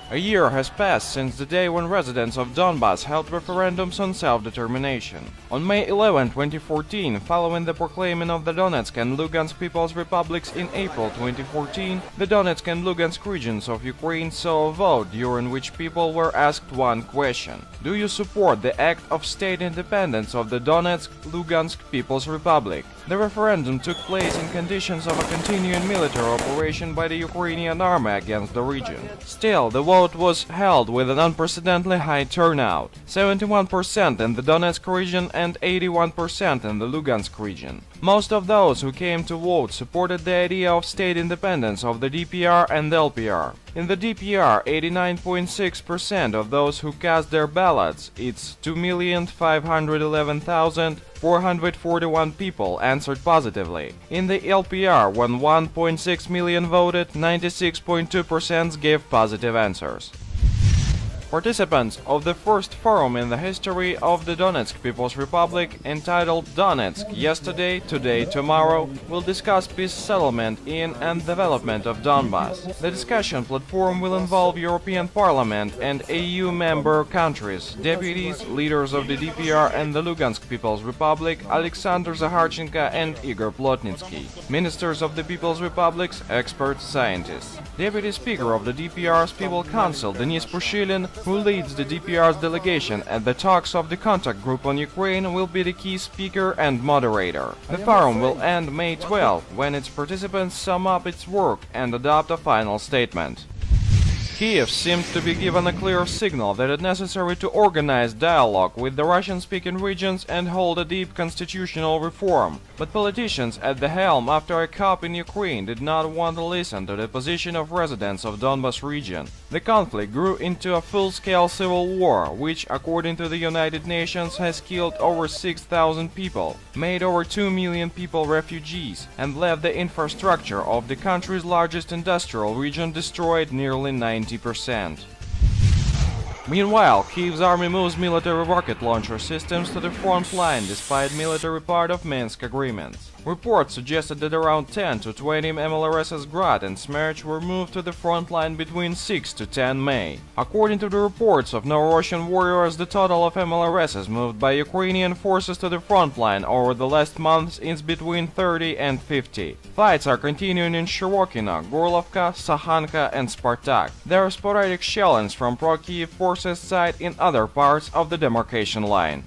A year has passed since the day when residents of Donbass held referendums on self-determination. On May 11, 2014, following the proclaiming of the Donetsk and Lugansk People's Republics in April 2014, the Donetsk and Lugansk regions of Ukraine saw a vote during which people were asked one question: do you support the act of state independence of the Donetsk-Lugansk People's Republic? The referendum took place in conditions of a continuing military operation by the Ukrainian army against the region. Still, the vote was held with an unprecedentedly high turnout, 71% in the Donetsk region and 81% in the Lugansk region. Most of those who came to vote supported the idea of state independence of the DPR and LPR. In the DPR, 89.6% of those who cast their ballots, it's 2,511,441 people, answered positively. In the LPR, when 1.6 million voted, 96.2% gave positive answers. Participants of the first forum in the history of the Donetsk People's Republic, entitled Donetsk Yesterday, Today, Tomorrow, will discuss peace settlement in and development of Donbass. The discussion platform will involve European Parliament and EU member countries, deputies, leaders of the DPR and the Lugansk People's Republic, Alexander Zakharchenko and Igor Plotnitsky, ministers of the People's Republics, experts, scientists. Deputy Speaker of the DPR's People Council, Denis Pushilin, who leads the DPR's delegation at the talks of the contact group on Ukraine, will be the key speaker and moderator. The forum will end May 12, when its participants sum up its work and adopt a final statement. Kiev seemed to be given a clear signal that it's necessary to organize dialogue with the Russian-speaking regions and hold a deep constitutional reform. But politicians at the helm after a coup in Ukraine did not want to listen to the position of residents of Donbass region. The conflict grew into a full-scale civil war, which, according to the United Nations, has killed over 6,000 people, made over 2 million people refugees, and left the infrastructure of the country's largest industrial region destroyed nearly 90%. Meanwhile, Kiev's army moves military rocket launcher systems to the front line despite military part of Minsk agreements. Reports suggested that around 10 to 20 MLRS's Grad and Smerch were moved to the front line between 6 to 10 May. According to the reports of Novorossian warriors, the total of MLRS's moved by Ukrainian forces to the front line over the last months is between 30 and 50. Fights are continuing in Shirokino, Gorlovka, Sakhanka and Spartak. There are sporadic shellings from pro-Kiev forces side in other parts of the demarcation line.